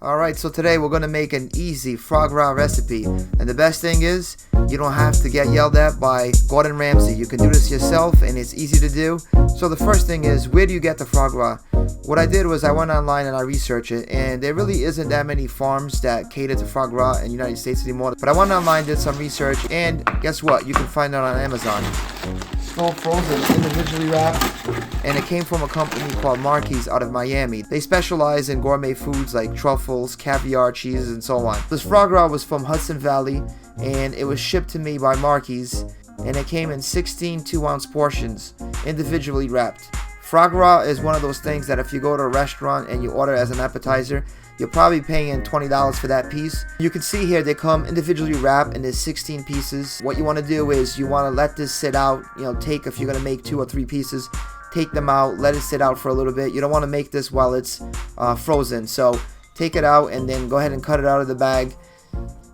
Alright, so today we're going to make an easy foie gras recipe. And the best thing is, you don't have to get yelled at by Gordon Ramsay. You can do this yourself and it's easy to do. So the first thing is, where do you get the foie gras? What I did was I went online and I researched it, and there really isn't that many farms that cater to foie gras in the United States anymore. But I went online, did some research, and guess what? You can find it on Amazon. It's all frozen, individually wrapped, and it came from a company called Marquis out of Miami. They specialize in gourmet foods like truffles, caviar, cheeses, and so on. This foie gras was from Hudson Valley, and it was shipped to me by Marquis, and it came in 16 2-ounce portions, individually wrapped. Foie gras is one of those things that if you go to a restaurant and you order as an appetizer, you're probably paying $20 for that piece. You can see here they come individually wrapped and there's 16 pieces. What you want to do is you want to let this sit out. Take, if you're going to make 2 or 3 pieces, take them out, let it sit out for a little bit. You don't want to make this while it's frozen. So take it out and then go ahead and cut it out of the bag.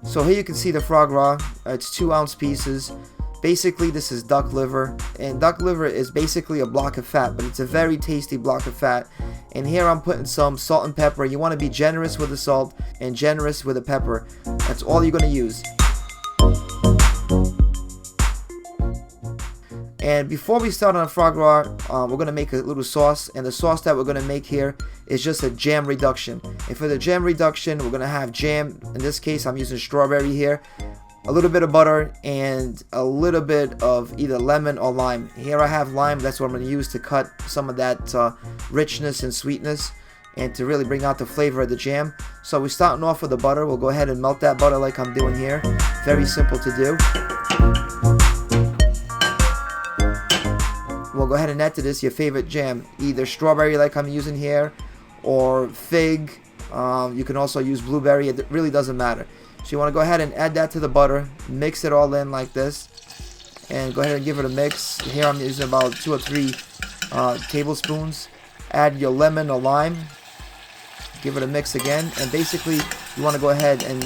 So here you can see the foie gras. It's 2-ounce pieces. Basically, this is duck liver, and duck liver is basically a block of fat, but it's a very tasty block of fat. And here I'm putting some salt and pepper. You want to be generous with the salt and generous with the pepper. That's all you're going to use. And before we start on the foie gras, we're going to make a little sauce, and the sauce that we're going to make here is just a jam reduction. And for the jam reduction, we're going to have jam. In this case, I'm using strawberry here. A little bit of butter and a little bit of either lemon or lime. Here I have lime. That's what I'm going to use to cut some of that richness and sweetness and to really bring out the flavor of the jam. So we're starting off with the butter. We'll go ahead and melt that butter like I'm doing here. Very simple to do. We'll go ahead and add to this your favorite jam, either strawberry like I'm using here or fig. You can also use blueberry. It really doesn't matter. So you want to go ahead and add that to the butter, mix it all in like this, and go ahead and give it a mix. Here I'm using about 2 or 3 tablespoons. Add your lemon or lime, give it a mix again, and basically you want to go ahead and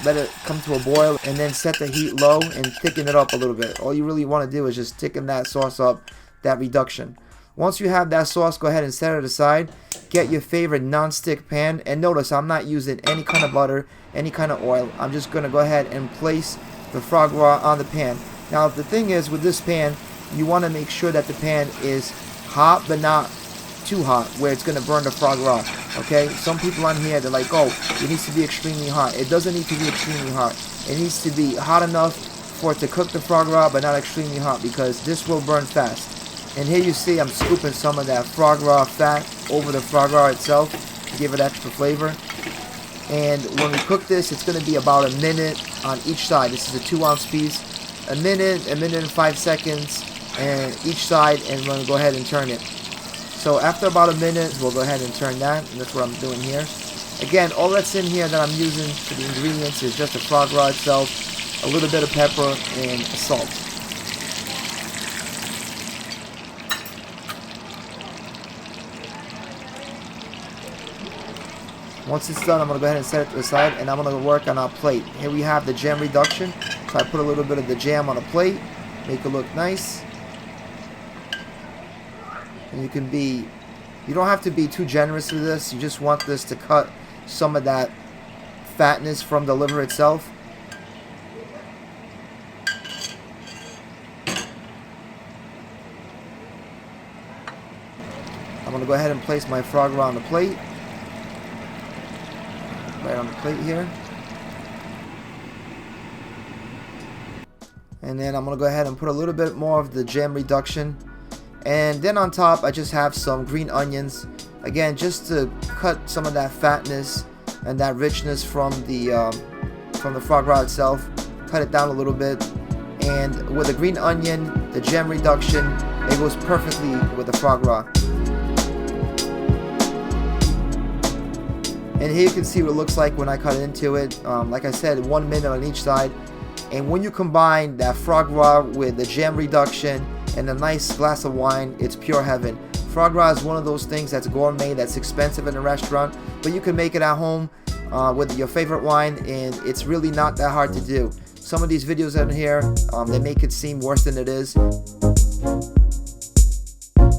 let it come to a boil and then set the heat low and thicken it up a little bit. All you really want to do is just thicken that sauce up, that reduction. Once you have that sauce, go ahead and set it aside. Get your favorite non-stick pan, and notice I'm not using any kind of butter, any kind of oil. I'm just going to go ahead and place the foie gras on the pan. Now the thing is, with this pan, you want to make sure that the pan is hot but not too hot where it's going to burn the foie gras. Okay, some people on here, they're like, oh, it needs to be extremely hot. It doesn't need to be extremely hot. It needs to be hot enough for it to cook the foie gras, but not extremely hot, because this will burn fast. And here you see I'm scooping some of that foie gras fat over the foie gras itself to give it extra flavor. And when we cook this, it's going to be about a minute on each side. This is a 2-ounce piece. A minute and 5 seconds and each side, and we're going to go ahead and turn it. So after about a minute, we'll go ahead and turn that, and that's what I'm doing here. Again, all that's in here that I'm using for the ingredients is just the foie gras itself, a little bit of pepper, and salt. Once it's done, I'm going to go ahead and set it to the side, and I'm going to work on our plate. Here we have the jam reduction. So I put a little bit of the jam on a plate, make it look nice. And you don't have to be too generous with this. You just want this to cut some of that fatness from the liver itself. I'm going to go ahead and place my foie gras on the plate. Right on the plate here. And then I'm going to go ahead and put a little bit more of the jam reduction. And then on top I just have some green onions. Again, just to cut some of that fatness and that richness from the foie gras itself. Cut it down a little bit. And with the green onion, the jam reduction, it goes perfectly with the foie gras. And here you can see what it looks like when I cut into it. Like I said, 1 minute on each side. And when you combine that foie gras with the jam reduction and a nice glass of wine, it's pure heaven. Foie gras is one of those things that's gourmet, that's expensive in a restaurant, but you can make it at home with your favorite wine, and it's really not that hard to do. Some of these videos in here, they make it seem worse than it is.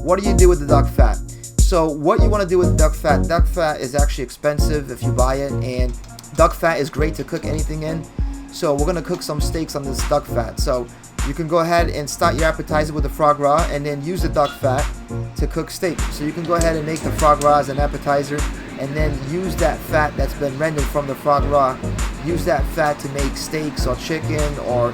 What do you do with the duck fat? So what you want to do with duck fat is actually expensive if you buy it, and duck fat is great to cook anything in. So we're going to cook some steaks on this duck fat. So you can go ahead and start your appetizer with the foie gras and then use the duck fat to cook steak. So you can go ahead and make the foie gras as an appetizer and then use that fat that's been rendered from the foie gras. Use that fat to make steaks or chicken or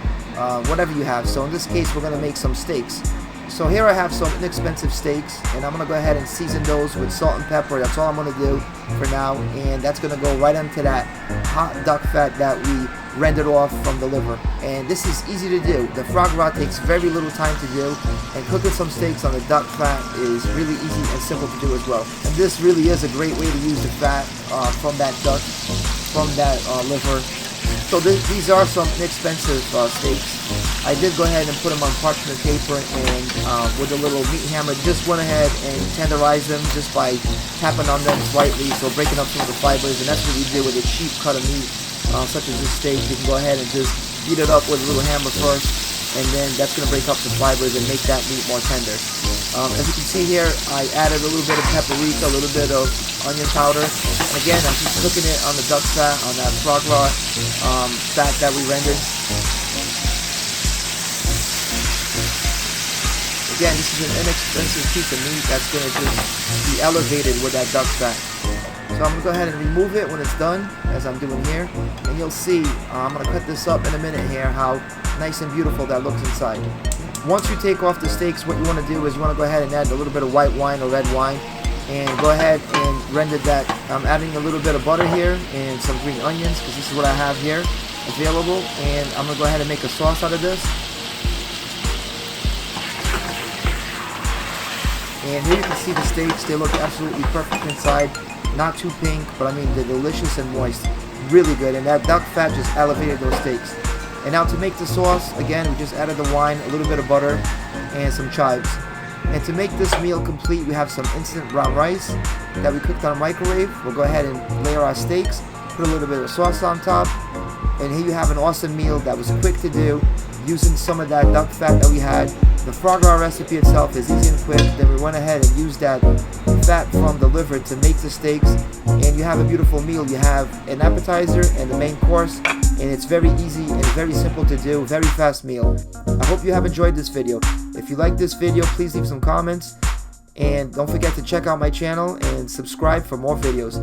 whatever you have. So in this case, we're going to make some steaks. So here I have some inexpensive steaks, and I'm going to go ahead and season those with salt and pepper. That's all I'm going to do for now, and that's going to go right into that hot duck fat that we rendered off from the liver. And this is easy to do. The foie gras takes very little time to do, and cooking some steaks on the duck fat is really easy and simple to do as well. And this really is a great way to use the fat from that duck, from that liver. So these are some inexpensive steaks. I did go ahead and put them on parchment paper, and with a little meat hammer, just went ahead and tenderized them just by tapping on them slightly, so breaking up some of the fibers. And that's what we did with a cheap cut of meat, such as this steak. You can go ahead and just beat it up with a little hammer first, and then that's going to break up the fibers and make that meat more tender. As you can see here, I added a little bit of paprika, a little bit of onion powder, and again, I'm just cooking it on the duck fat, on that foie gras fat that we rendered. Again, this is an inexpensive piece of meat that's going to just be elevated with that duck fat. So I'm going to go ahead and remove it when it's done, as I'm doing here, and you'll see, I'm going to cut this up in a minute here, how nice and beautiful that looks inside. Once you take off the steaks, what you want to do is you want to go ahead and add a little bit of white wine or red wine, and go ahead and render that. I'm adding a little bit of butter here and some green onions, because this is what I have here available, and I'm going to go ahead and make a sauce out of this. And here you can see the steaks. They look absolutely perfect inside. Not too pink, but I mean, they're delicious and moist. Really good. And that duck fat just elevated those steaks. And now to make the sauce, again, we just added the wine, a little bit of butter, and some chives. And to make this meal complete, we have some instant brown rice that we cooked on a microwave. We'll go ahead and layer our steaks, put a little bit of sauce on top. And here you have an awesome meal that was quick to do, using some of that duck fat that we had. The foie gras recipe itself is easy and quick. Then we went ahead and used that fat from the liver to make the steaks, and you have a beautiful meal. You have an appetizer and the main course, and it's very easy and very simple to do, very fast meal. I hope you have enjoyed this video. If you like this video, please leave some comments, and don't forget to check out my channel and subscribe for more videos.